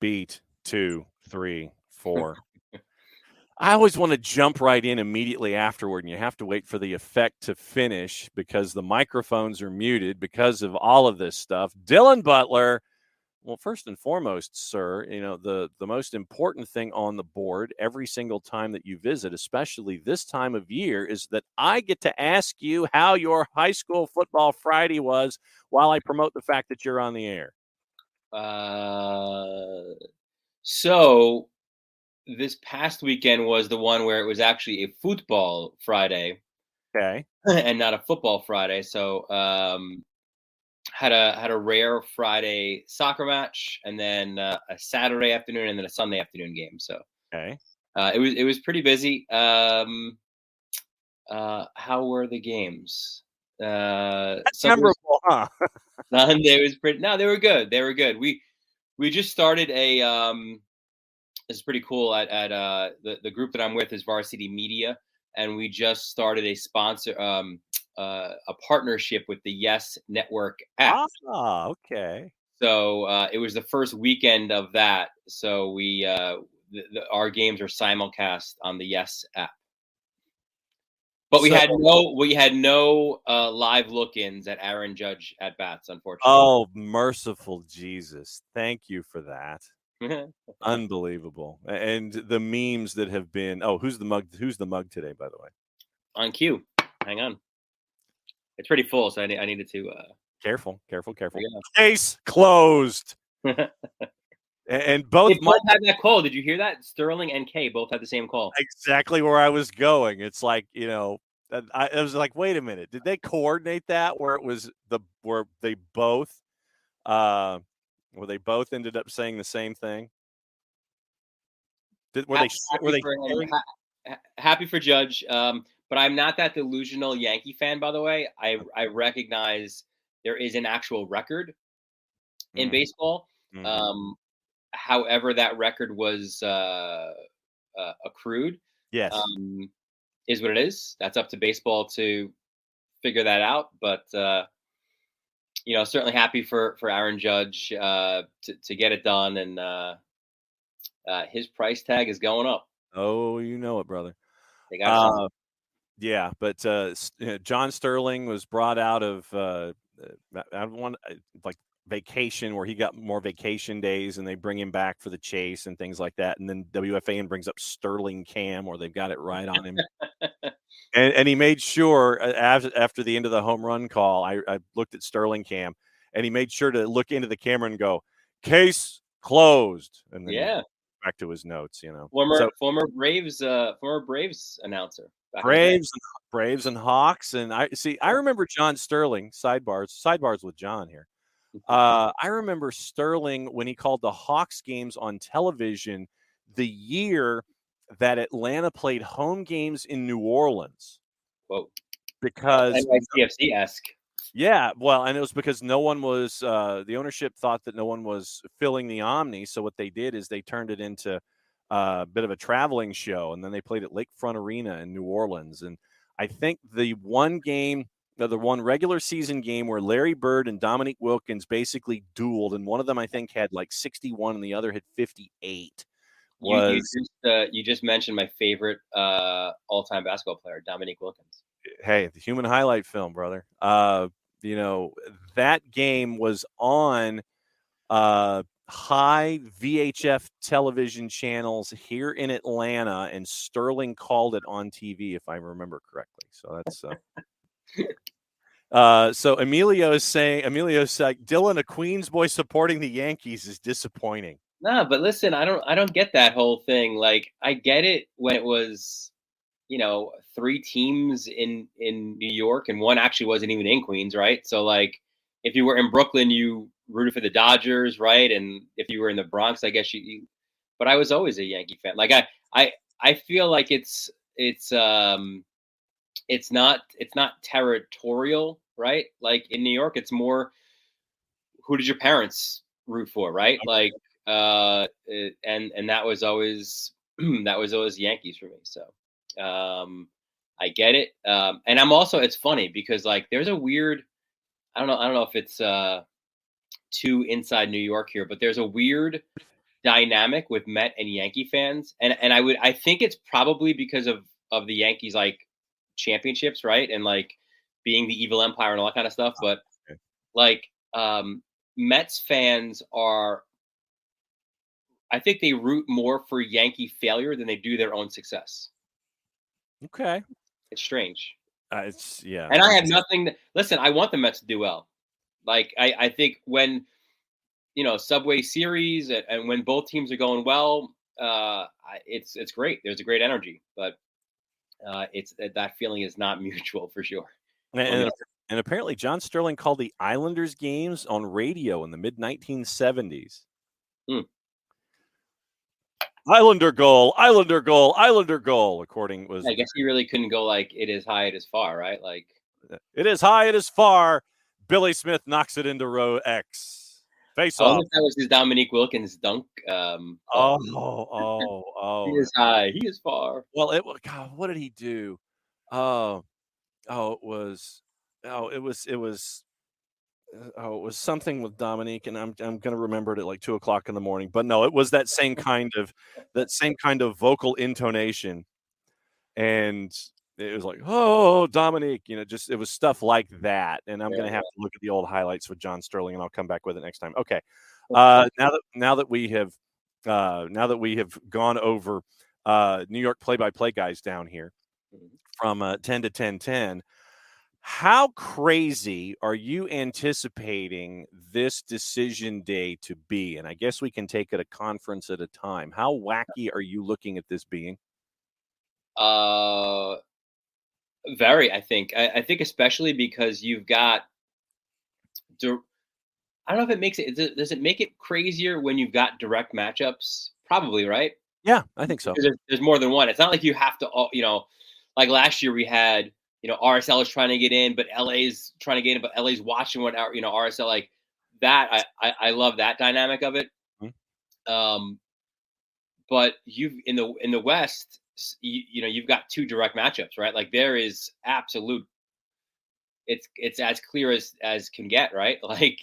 beat 2, 3, 4. I always want to jump right in immediately afterward, and you have to wait for the effect to finish because the microphones are muted because of all of this stuff. Dylan Butler, well, first and foremost, sir, the most important thing on the board every single time that you visit, especially this time of year, is that I get to ask you how your high school football Friday was while I promote the fact that you're on the air. So this past weekend was the one where it was actually a football Friday, Okay. and not a football Friday. So had a rare Friday soccer match, and then a Saturday afternoon, and then a Sunday afternoon game. So Okay. it was pretty busy. How were the games? That's memorable, huh? Sunday was pretty. No, they were good. They were good. We just started a it's pretty cool at the group that I'm with is Varsity Media, and we just started a sponsor a partnership with the Yes Network app. Ah, okay. So it was the first weekend of that. So we our games are simulcast on the Yes app. But we had no live look-ins at Aaron Judge at bats, unfortunately. Oh, merciful Jesus! Thank you for that. Unbelievable. And the memes that have been. Oh, who's the mug today, by the way? On cue. Hang on. It's pretty full, so I needed to. Careful. Case closed. And both they both had that call. Did you hear that? Sterling and Kay both had the same call. Exactly where I was going. It's like, I was like, wait a minute. Did they coordinate that where they both ended up saying the same thing? Happy for Judge. But I'm not that delusional Yankee fan, by the way. I recognize there is an actual record in baseball. Mm-hmm. However, that record was accrued. Yes. Is what it is. That's up to baseball to figure that out. But certainly happy for Aaron Judge to get it done, and his price tag is going up. Oh, you know it, brother. They got yeah, but John Sterling was brought out of vacation where he got more vacation days, and they bring him back for the chase and things like that. And then WFAN brings up Sterling Cam, where they've got it right on him. and he made sure after the end of the home run call, I looked at Sterling Cam, and he made sure to look into the camera and go, "Case closed." And then back to his notes, former Braves announcer. Braves and Hawks. And I remember John Sterling, sidebars with John here. I remember Sterling when he called the Hawks games on television the year that Atlanta played home games in New Orleans. Whoa. Because NYCFC-esque. Yeah, well, and it was because no one was the ownership thought that no one was filling the Omni, so what they did is they turned it into a bit of a traveling show, and then they played at Lakefront Arena in New Orleans. And I think the one regular season game where Larry Bird and Dominique Wilkins basically dueled, and one of them I think had like 61 and the other had 58. You just mentioned my favorite all-time basketball player, Dominique Wilkins. Hey, the human highlight film, brother. That game was on high VHF television channels here in Atlanta, and Sterling called it on TV, if I remember correctly. So that's so Emilio's like, Dylan, a Queens boy supporting the Yankees is disappointing. No, but listen, I don't get that whole thing. Like, I get it when it was, 3 teams in New York, and one actually wasn't even in Queens, right? So, like, if you were in Brooklyn, you rooted for the Dodgers, right? And if you were in the Bronx, I guess you but I was always a Yankee fan. Like, I feel like it's not territorial, right? Like in New York, it's more, who did your parents root for, right? Like, and that was always Yankees for me. So I get it. And I'm also, it's funny because like there's a weird, I don't know if it's too inside New York here, but there's a weird dynamic with Met and Yankee fans, and I think it's probably because of the Yankees like championships, right, and like being the evil empire and all that kind of stuff. But Okay. like Mets fans are, I think they root more for Yankee failure than they do their own success. Okay. It's strange, It's yeah. and I have nothing. Listen, I want the Mets to do well. Like I think when Subway Series and when both teams are going well, it's great. There's a great energy, but it's that feeling is not mutual for sure. And, and apparently, John Sterling called the Islanders games on radio in the mid 1970s. Hmm. Islander goal, Islander goal, Islander goal. According was, I guess he really couldn't go like it is high, it is far, right? Like it is high, it is far. Billy Smith knocks it into row X. Face I wonder off. if that was his Dominique Wilkins dunk. Call. He Oh. is high, he is far. Well, God, what did he do? Oh, it was it was something with Dominique, and I'm going to remember it at like 2:00 in the morning. But no, it was that same kind of vocal intonation, and it was like, oh, Dominique, just it was stuff like that. And I'm going to have to look at the old highlights with John Sterling, and I'll come back with it next time. Okay, now that we have gone over New York play-by-play guys down here from 10 to 10:10. How crazy are you anticipating this decision day to be? And I guess we can take it a conference at a time. How wacky are you looking at this being? Very, I think. I think especially because you've got. I don't know if it makes it. Does it make it crazier when you've got direct matchups? Probably, right? Yeah, I think so. Because there's more than one. It's not like you have to. Like last year we had. RSL is trying to get in, but LA's trying to get in, but LA's watching what RSL like that. I love that dynamic of it. Mm-hmm. But you've in the West, you've got two direct matchups, right? Like there is absolute. It's as clear as can get, right? Like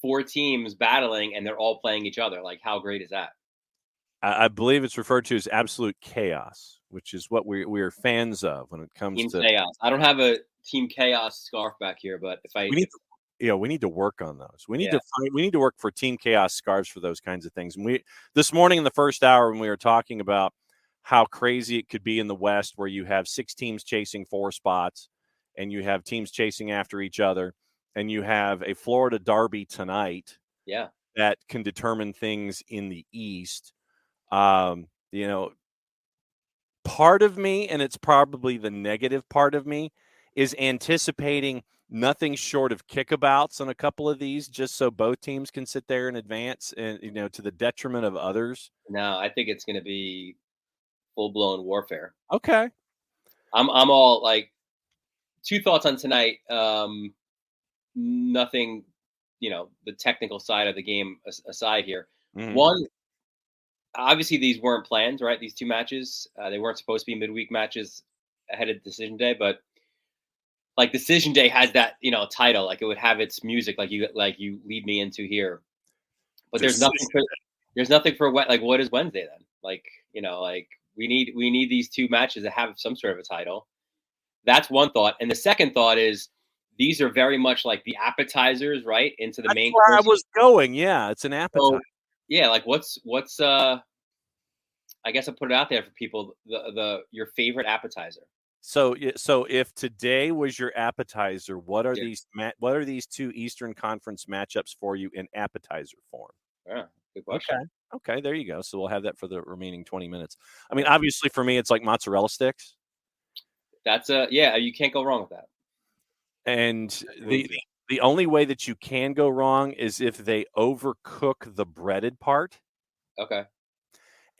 four teams battling and they're all playing each other. Like how great is that? I believe it's referred to as absolute chaos, which is what we are fans of when it comes Team to chaos. I don't have a Team Chaos scarf back here, but we need to work on those. We need to work for Team Chaos scarves for those kinds of things. And this morning in the first hour when we were talking about how crazy it could be in the West, where you have 6 teams chasing 4 spots, and you have teams chasing after each other, and you have a Florida derby tonight, that can determine things in the East. Part of me, and it's probably the negative part of me, is anticipating nothing short of kickabouts on a couple of these, just so both teams can sit there and advance, and to the detriment of others. No, I think it's going to be full-blown warfare. Okay, I'm all like 2 thoughts on tonight. Nothing, the technical side of the game aside here. Mm-hmm. One, obviously these weren't planned, right? These 2 matches, they weren't supposed to be midweek matches ahead of decision day, but like decision day has that, title, like it would have its music, like you lead me into here, but there's nothing for like, what is Wednesday then? Like, like we need these 2 matches to have some sort of a title. That's one thought. And the second thought is these are very much like the appetizers, right? Into the main course. I was going. Yeah, it's an appetizer. So, yeah, like what's I guess I'll put it out there for people, your favorite appetizer. So if today was your appetizer, what are these 2 Eastern Conference matchups for you in appetizer form? Yeah, good question. Okay, there you go. So we'll have that for the remaining 20 minutes. I mean, obviously for me, it's like mozzarella sticks. That's you can't go wrong with that. And the only way that you can go wrong is if they overcook the breaded part. Okay.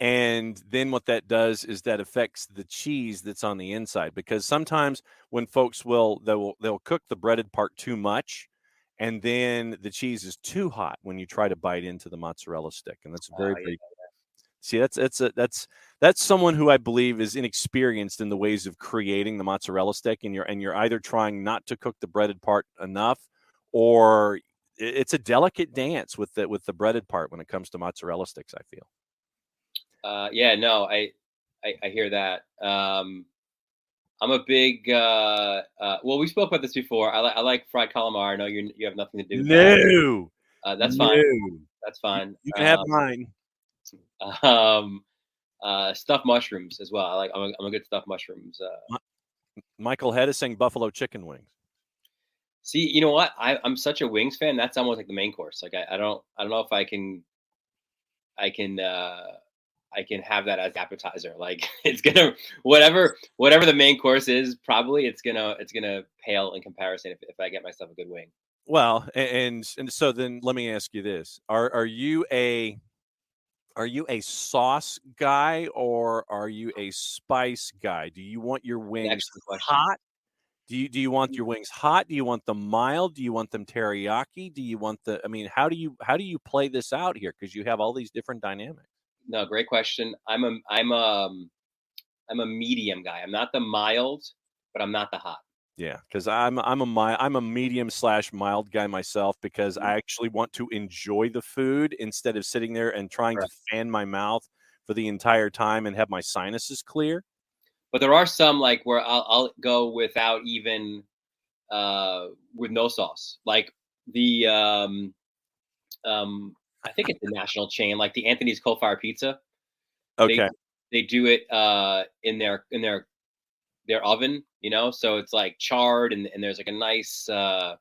And then what that does is that affects the cheese that's on the inside, because sometimes when folks they'll cook the breaded part too much, and then the cheese is too hot when you try to bite into the mozzarella stick, and that's very see, that's someone who I believe is inexperienced in the ways of creating the mozzarella stick, and you're either trying not to cook the breaded part enough, or it's a delicate dance with the breaded part when it comes to mozzarella sticks, I feel. Yeah, no, I hear that. I'm a big. Well, we spoke about this before. I like fried calamari. I know you have nothing to do with that. No, That's fine. no, That's fine. you can have mine. Um, stuffed mushrooms as well. I'm a good stuffed mushrooms. Michael Hedda saying buffalo chicken wings. See, you know what? I'm such a wings fan. That's almost like the main course. Like I don't know if I can I can have that as appetizer. Like it's gonna whatever the main course is, probably it's gonna pale in comparison if I get myself a good wing. Well, and so then let me ask you this: Are you a sauce guy or are you a spice guy? Do you want your wings Excellent question. hot? Do you want your wings hot? Do you want them mild? Do you want them teriyaki? Do you want I mean, how do you play this out here? Because you have all these different dynamics. No, great question. I'm a medium guy. I'm not the mild, but I'm not the hot. Yeah, because I'm a medium / mild guy myself because I actually want to enjoy the food instead of sitting there and trying to Correct. fan my mouth for the entire time and have my sinuses clear. But there are some like where I'll go without even with no sauce. Like the I think it's the national chain, like the Anthony's Coal Fire Pizza. They Okay. they do it in their oven, so it's like charred and there's like a nice uh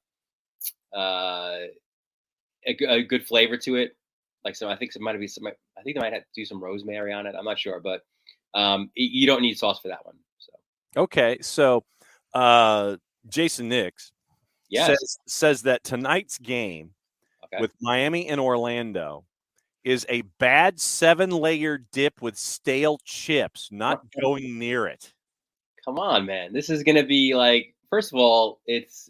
a good flavor to it. Like I think it might be some. I think they might have to do some rosemary on it. I'm not sure, but you don't need sauce for that one. So Okay, so uh, Jason Nix yes, says that tonight's game okay. with Miami and Orlando is a bad 7-layer dip with stale chips, not going near it. Come on, man. This is gonna be like. First of all, it's.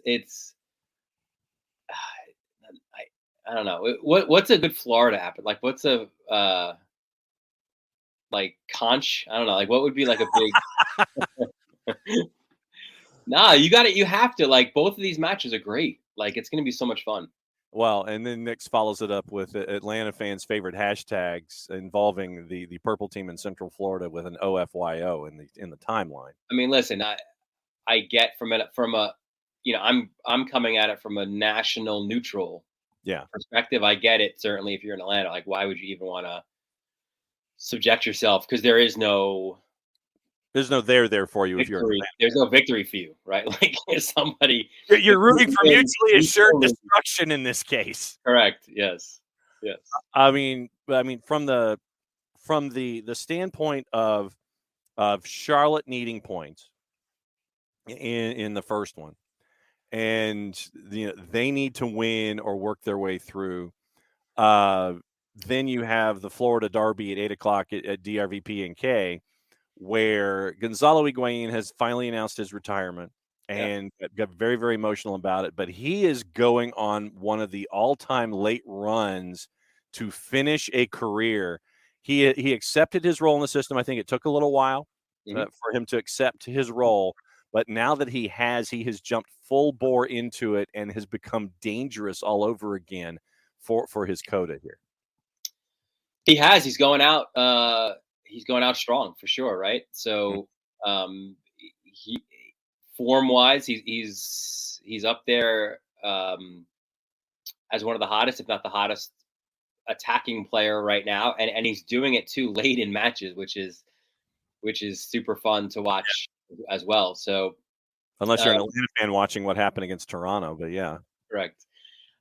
I don't know. What's a good Florida app? Like what's a like conch? I don't know. Like what would be like a big. Nah, you got it. You have to like both of these matches are great. Like it's gonna be so much fun. Well, and then Nix follows it up with Atlanta fans' favorite hashtags involving the purple team in Central Florida with an OFYO in the timeline. I mean, listen, I get from a I'm coming at it from a national neutral Yeah, perspective. I get it certainly if you're in Atlanta. Like, why would you even want to subject yourself? Because there is no there's no there for you if you're victory. There's no victory for you, right? Like if somebody you're rooting for wins, mutually you assured win. destruction in this case. Correct. Yes. Yes. I mean from the standpoint of Charlotte needing points in the first one, and they need to win or work their way through. Then you have the Florida Derby at 8:00 at DRVP and K, where Gonzalo Higuain has finally announced his retirement and got very, very emotional about it. But he is going on one of the all-time late runs to finish a career. He accepted his role in the system. I think it took a little while for him to accept his role. But now that he has jumped full bore into it and has become dangerous all over again for his coda here. He has. He's going out. He's going out strong for sure, right? So, he form wise, he's up there as one of the hottest, if not the hottest, attacking player right now, and he's doing it too late in matches, which is super fun to watch as well. So, unless you're an Atlanta fan watching what happened against Toronto, but yeah, correct.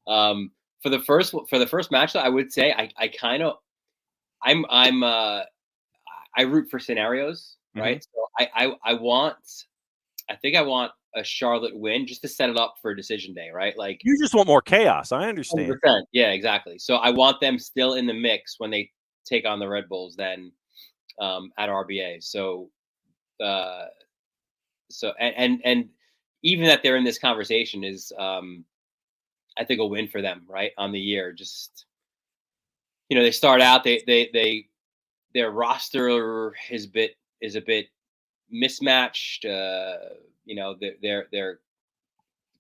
For the first match, though, I would say I kind of I root for scenarios, right? So I think I want a Charlotte win just to set it up for decision day, right? Like you just want more chaos. I understand. 100%. Yeah, exactly. So I want them still in the mix when they take on the Red Bulls then at RBA. So and even that they're in this conversation is I think a win for them, right? On the year. Just they start out their roster is a bit mismatched. Their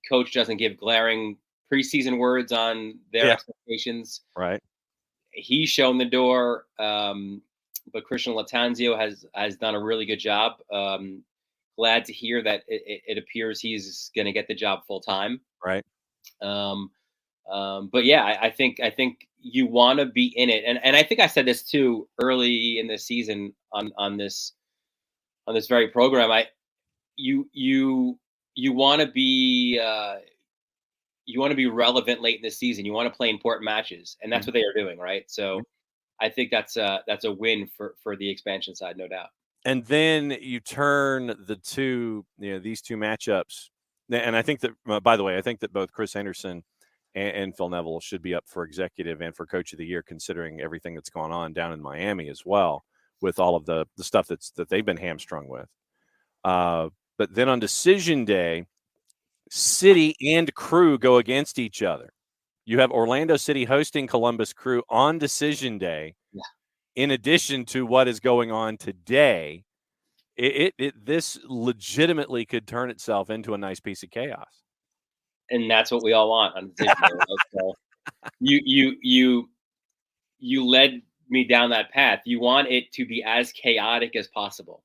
coach doesn't give glaring preseason words on their expectations. Right. He's shown the door, but Christian Latanzio has done a really good job. Glad to hear that it appears he's going to get the job full time. Right. But yeah, I think you want to be in it, and I think I said this too early in the season on this very program. You want to be relevant late in the season. You want to play important matches, and that's what they are doing, right? So I think that's a win for the expansion side, no doubt. And then you turn these two matchups, and I think that, by the way, I think that both Chris Henderson and Phil Neville should be up for executive and for coach of the year, considering everything that's gone on down in Miami as well, with all of the stuff that they've been hamstrung with. But then on decision day, City and Crew go against each other. You have Orlando City hosting Columbus Crew on decision day. Yeah. In addition to what is going on today, this legitimately could turn itself into a nice piece of chaos. And that's what we all want on decision day. Right? So you led me down that path. You want it to be as chaotic as possible.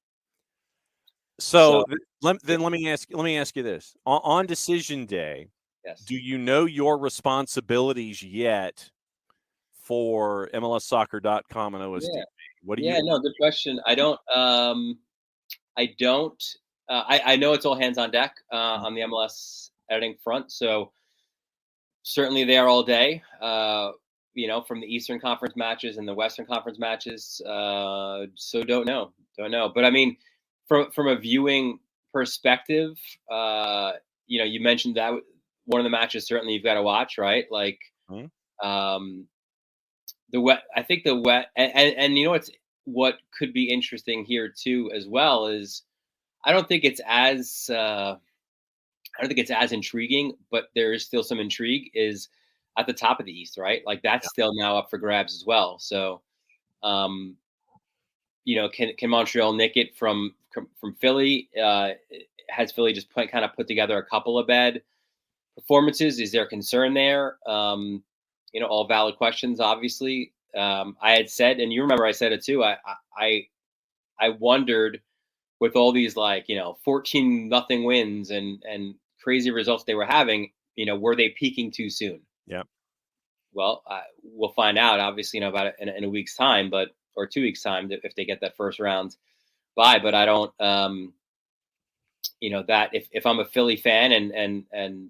So let me ask you this: on decision day, yes. Do you know your responsibilities yet for MLSsoccer.com and OSDB? Yeah. What do you? No, good question. I don't. I know it's all hands on deck on the MLS editing front. So certainly there all day. From the Eastern Conference matches and the Western Conference matches. So don't know. But I mean, from a viewing perspective, you mentioned that one of the matches certainly you've got to watch, right? Like, the wet. I think the wet, and what could be interesting here too as well is I don't think it's as intriguing, but there is still some intrigue is at the top of the East, right? Like that's still now up for grabs as well. So, can Montreal nick it from Philly? Has Philly just kind of put together a couple of bad performances? Is there concern there? All valid questions, obviously. I had said, and you remember I said it too. I wondered with all these 14-0 wins and crazy results they were having, were they peaking too soon? Yeah. Well, we'll find out, obviously, about it in a week's time, or 2 weeks' time if they get that first round bye. But I don't, that if I'm a Philly fan and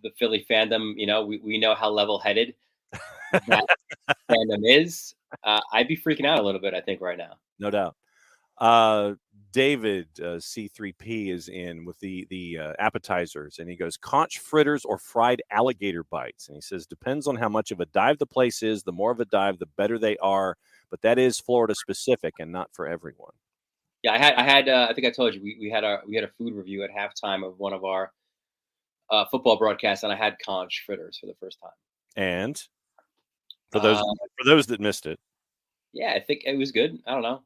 the Philly fandom, we know how level-headed that fandom is. I'd be freaking out a little bit, I think, right now. No doubt. David C3P is in with the appetizers, and he goes, conch fritters or fried alligator bites. And he says, depends on how much of a dive the place is. The more of a dive, the better they are. But that is Florida specific and not for everyone. Yeah, I had. I think I told you we had a food review at halftime of one of our football broadcasts, and I had conch fritters for the first time. And for those that missed it, yeah, I think it was good. I don't know,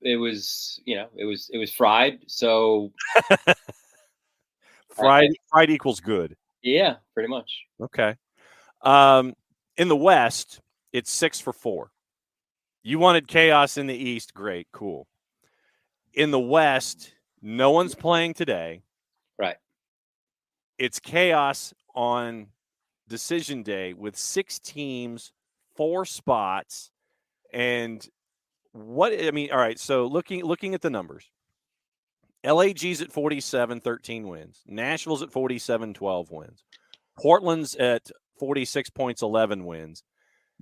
it was it was fried. So fried equals good. Yeah, pretty much. Okay. In the West, it's 6 for 4. You wanted chaos in the East. Great. Cool. In the West, no one's playing today. Right. It's chaos on decision day with 6 teams, 4 spots. And all right. So looking at the numbers, LAG's at 47, 13 wins. Nashville's at 47, 12 wins. Portland's at 46 points, 11 wins.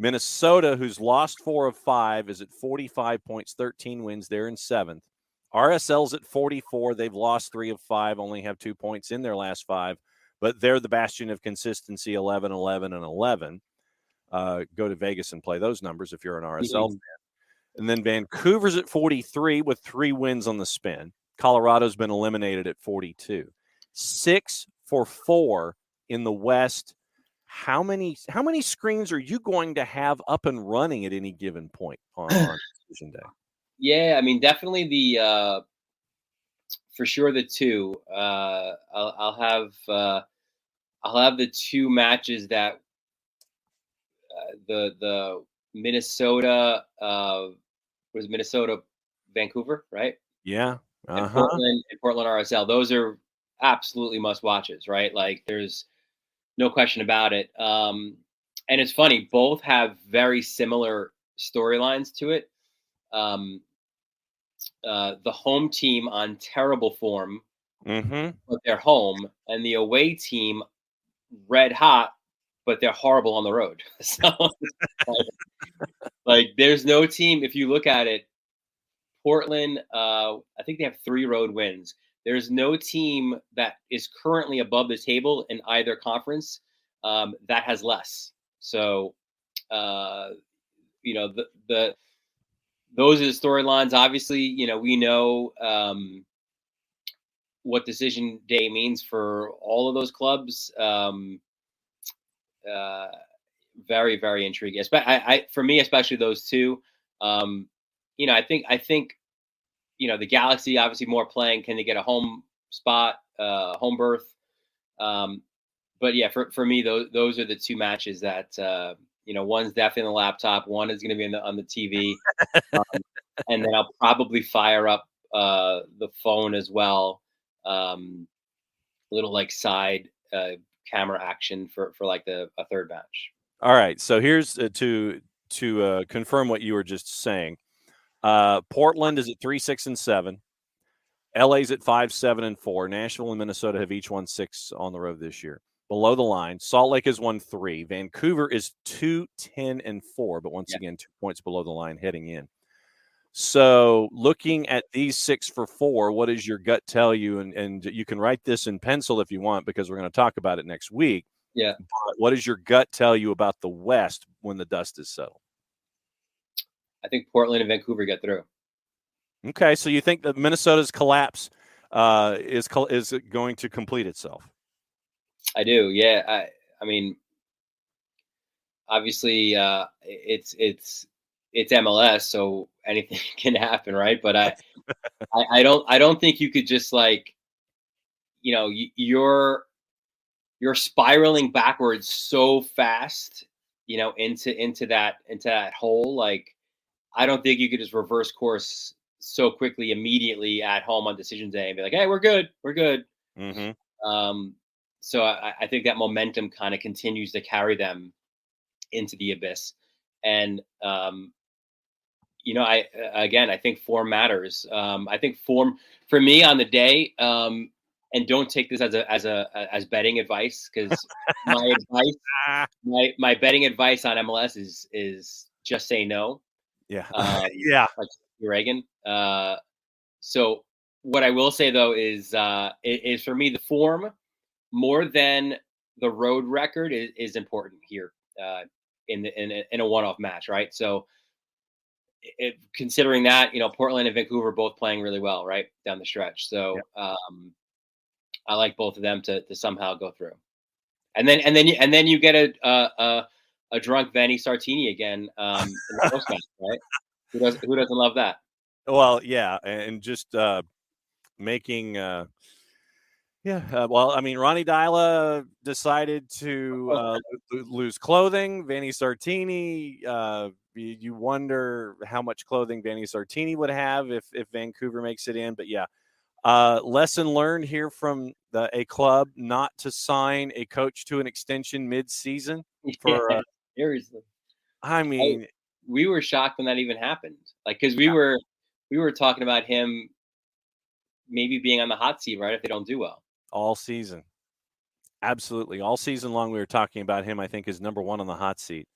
Minnesota, who's lost 4 of 5, is at 45 points, 13 wins. They're in 7th. RSL's at 44. They've lost 3 of 5, only have 2 points in their last 5, but they're the bastion of consistency, 11, 11, and 11. Go to Vegas and play those numbers if you're an RSL fan. And then Vancouver's at 43 with 3 wins on the spin. Colorado's been eliminated at 42. 6 for 4 in the West. How many screens are you going to have up and running at any given point on decision day? Yeah, I mean, definitely for sure the 2. I'll have I'll have the two matches that the Minnesota was Minnesota Vancouver, right? Yeah. And Uh-huh. Portland RSL. Those are absolutely must watches, right? Like there's no question about it. And it's funny, both have very similar storylines to it. Um, the home team on terrible form, Mm-hmm. but they're home, and the away team red hot, but they're horrible on the road. So, like, there's no team. If you look at it, Portland, I think they have 3 road wins. There's no team that is currently above the table in either conference that has less. So, uh, the those are the storylines. Obviously, we know what decision day means for all of those clubs. Uh, Very, very intriguing. For me, especially those two. Um, I think the Galaxy obviously more playing. Can they get a home spot, home berth? Um, but yeah, for me, those are the two matches that one's definitely on the laptop. One is going to be on the TV, and then I'll probably fire up the phone as well. Little like side camera action for like a third match. All right. So here's to confirm what you were just saying. Portland is at 3-6-7. LA's at 5-7-4. Nashville and Minnesota have each won 6 on the road this year. Below the line, Salt Lake has won 3. Vancouver is 2-10-4, but once Yeah. again, 2 points below the line heading in. So looking at these 6 for 4, what does your gut tell you? And you can write this in pencil if you want, because we're going to talk about it next week. Yeah. But what does your gut tell you about the West when the dust is settled? I think Portland and Vancouver get through. Okay, so you think that Minnesota's collapse is going to complete itself? I do. Yeah. I mean, obviously, it's MLS, so anything can happen, right? But I don't think you could just like you're spiraling backwards so fast, into that hole. Like I don't think you could just reverse course so quickly immediately at home on decision day and be like, hey, we're good. Mm-hmm. Um, so I think that momentum kind of continues to carry them into the abyss. And I think form matters. I think form for me on the day, and don't take this as betting advice, because my advice, my betting advice on MLS is just say no. Yeah. Yeah. Like Reagan. So what I will say though is for me the form more than the road record is important here, in a one-off match, right? So considering that, Portland and Vancouver both playing really well, right down the stretch. Yeah. So I like both of them to somehow go through, and then you get a drunk Vanni Sartini again in the post match, right? Who doesn't love that? Well, yeah, and just making. Well, I mean, Ronnie Dyla decided to lose clothing. Vanni Sartini. You wonder how much clothing Vanni Sartini would have if Vancouver makes it in. But yeah, lesson learned here from a club not to sign a coach to an extension mid-season. Yeah, For seriously. I mean, We were shocked when that even happened. Like, because yeah, we were talking about him maybe being on the hot seat, right? If they don't do well. all season, absolutely, all season long, we were talking about him. I think is number 1 on the hot seat.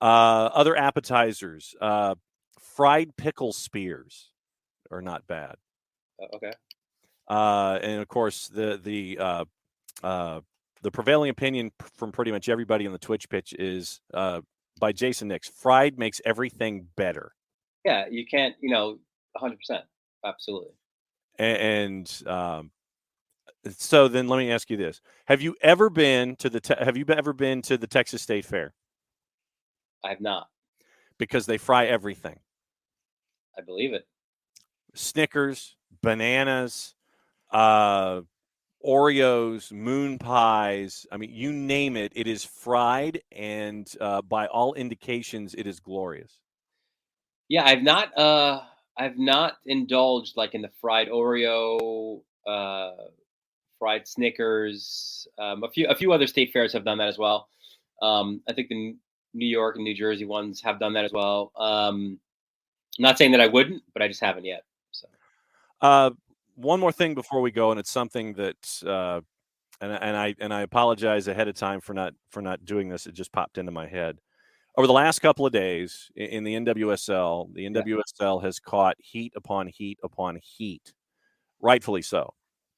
Other appetizers, fried pickle spears are not bad. Okay. And of course, the prevailing opinion from pretty much everybody on the Twitch pitch is by Jason Nix. Fried makes everything better. Yeah, you can't, 100%, absolutely. And so then let me ask you this: Have you ever been to the Texas State Fair? I have not. Because they fry everything. I believe it. Snickers, bananas, uh, Oreos, moon pies. I mean, you name it, it is fried, and by all indications, it is glorious. Yeah, I've not indulged like in the fried Oreo, fried Snickers. A few other state fairs have done that as well. I think the New York and New Jersey ones have done that as well. Not saying that I wouldn't, but I just haven't yet. So Uh, one more thing before we go, and it's something that, and I apologize ahead of time for not doing this. It just popped into my head. Over the last couple of days in the NWSL, the yeah, NWSL has caught heat upon heat upon heat, rightfully so.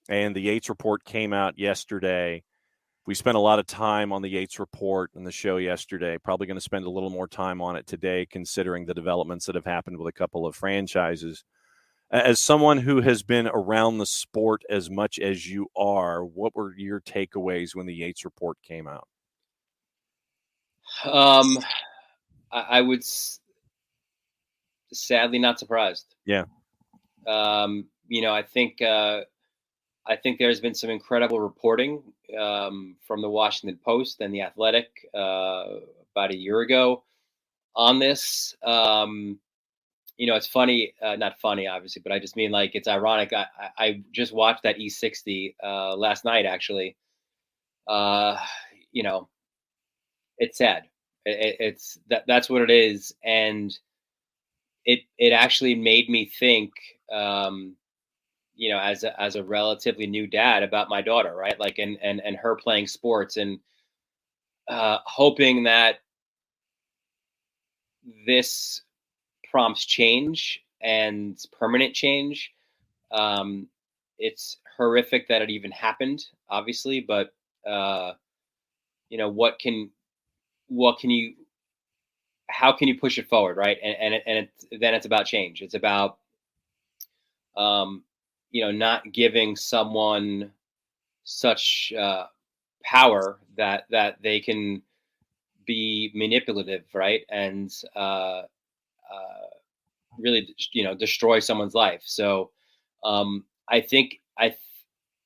And the Yates report came out yesterday. We spent a lot of time on the Yates report in the show yesterday. Probably going to spend a little more time on it today, considering the developments that have happened with a couple of franchises. As someone who has been around the sport as much as you are, what were your takeaways when the Yates report came out? um, I would sadly not surprised. Yeah. I think there's been some incredible reporting from the Washington Post and the Athletic about a year ago on this. It's funny, not funny, obviously, but I just mean like it's ironic. I just watched that E60 last night, actually. Uh, you know, it's sad. It's that's what it is, and it actually made me think. As a relatively new dad about my daughter, right? Like, and her playing sports, and hoping that this prompts change and permanent change. Um, it's horrific that it even happened, obviously, but uh, what can you, how can you push it forward, right? Then it's about change. It's about um, not giving someone such power that they can be manipulative, right? And really, destroy someone's life. So I think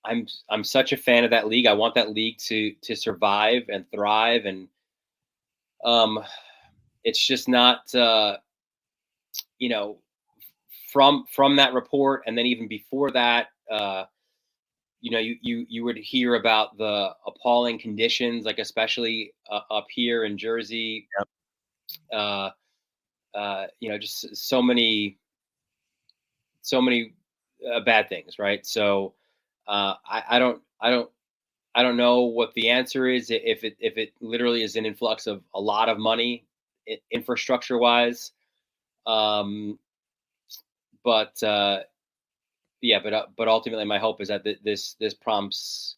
I'm such a fan of that league. I want that league to survive and thrive, and um, it's just not you know from that report, and then even before that. You would hear about the appalling conditions, like especially up here in Jersey. Yep. Just so many bad things, right? So I don't know what the answer is, if it literally is an influx of a lot of money, infrastructure wise. Um, but yeah, but ultimately, my hope is that this prompts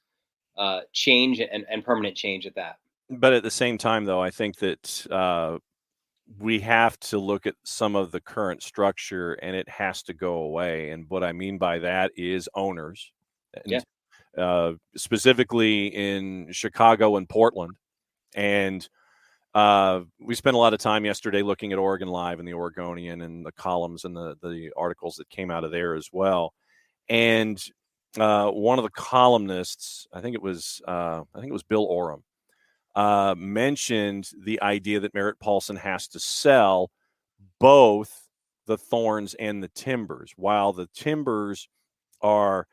change, and permanent change at that. But at the same time, though, I think that we have to look at some of the current structure, and it has to go away. And what I mean by that is owners, Yeah. and specifically in Chicago and Portland. And we spent a lot of time yesterday looking at Oregon Live and the Oregonian and the columns and the articles that came out of there as well. And one of the columnists, I think it was Bill Oram, mentioned the idea that Merritt Paulson has to sell both the Thorns and the Timbers. While the Timbers are,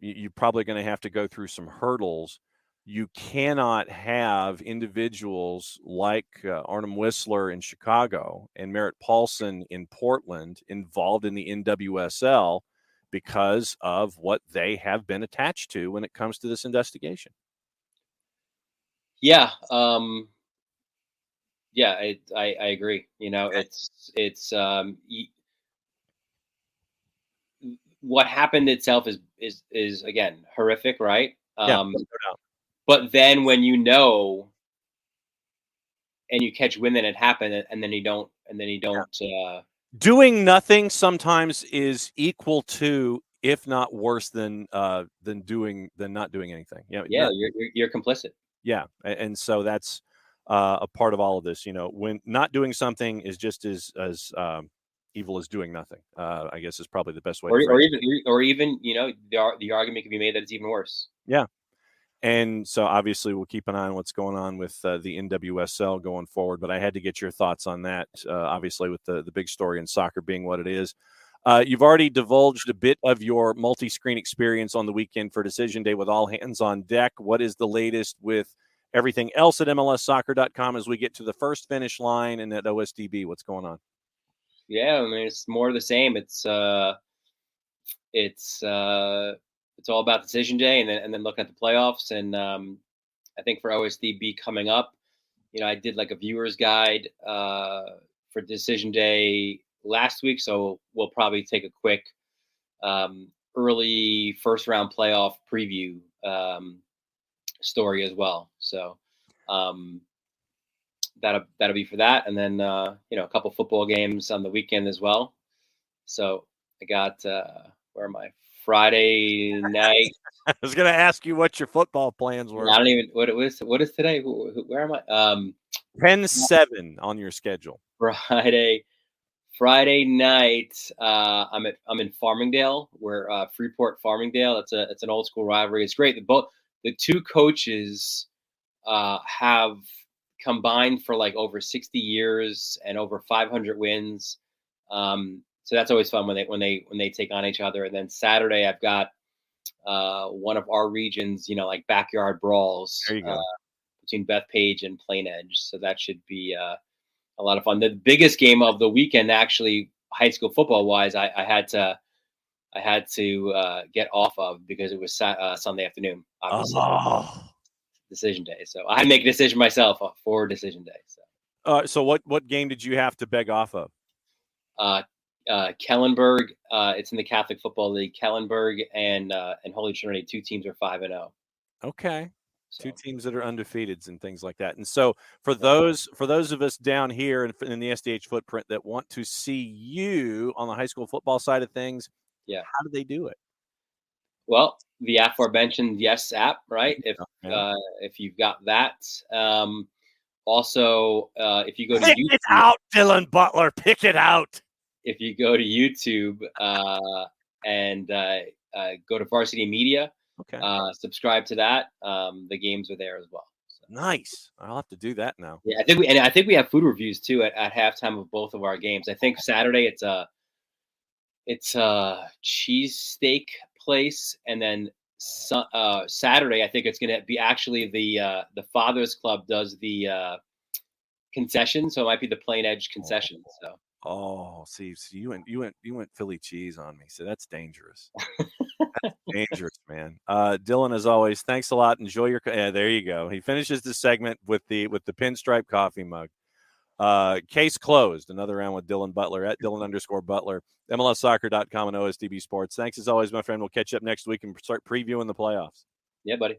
you're probably going to have to go through some hurdles. You cannot have individuals like Arnim Whistler in Chicago and Merritt Paulson in Portland involved in the NWSL because of what they have been attached to when it comes to this investigation. Yeah. Yeah, I agree. What happened itself is again horrific, right? Yeah, no doubt. But then when and you catch wind that it happened, and then you don't, Doing nothing sometimes is equal to, if not worse than not doing anything. yeah, you're complicit. Yeah, and so that's a part of all of this. When not doing something is just as evil is doing nothing. I guess is probably the best way Or to phrase even the argument can be made that it's even worse. Yeah. And so obviously we'll keep an eye on what's going on with the NWSL going forward. But I had to get your thoughts on that, obviously, with the big story in soccer being what it is. You've already divulged a bit of your multi-screen experience on the weekend for Decision Day with all hands on deck. What is the latest with everything else at MLSsoccer.com as we get to the first finish line and at OSDB? What's going on? Yeah, I mean, it's more of the same. It's all about Decision Day, and then looking at the playoffs. And I think for OSDB coming up, I did like a viewer's guide for Decision Day last week, so we'll probably take a quick early first round playoff preview story as well. So that'll be for that, and then a couple football games on the weekend as well. So I got where am I? Friday night. I was going to ask you what your football plans were. I don't even what is today. Where am I? 10-7 on your schedule. Friday night. I'm in Farmingdale, where Freeport Farmingdale. It's an old school rivalry. It's great. The two coaches have combined for like over 60 years and over 500 wins. So that's always fun when they take on each other. And then Saturday, I've got one of our regions, like backyard brawls there you go. between Bethpage and Plain Edge. So that should be a lot of fun. The biggest game of the weekend, actually, high school football wise, I had to get off of because it was Sunday afternoon, obviously. Decision Day. So I had to make a decision myself for Decision Day. So what game did you have to beg off of? Kellenberg. It's in the Catholic Football League. Kellenberg and Holy Trinity. Two teams are 5-0. Okay, so. Two teams that are undefeated and things like that. And so for those of us down here in the SDH footprint that want to see you on the high school football side of things, how do they do it? Well, the aforementioned Yes app, right? If you've got that. Also, if you go to pick YouTube, it out, Dylan Butler, pick it out. If you go to YouTube and go to Varsity Media, subscribe to that. The games are there as well. So. Nice. I'll have to do that now. Yeah, I think we have food reviews too at halftime of both of our games. I think Saturday it's a cheesesteak place, and then Saturday I think it's going to be actually the Fathers Club does the concession, so it might be the Plain Edge concession. So. Oh, see, you went Philly cheese on me. So that's dangerous. That's dangerous, man. Dylan, as always, thanks a lot. Enjoy your. There you go. He finishes the segment with the pinstripe coffee mug. Case closed. Another round with Dylan Butler at Dylan_Butler. MLSsoccer.com and OSDB Sports. Thanks as always, my friend. We'll catch you up next week and start previewing the playoffs. Yeah, buddy.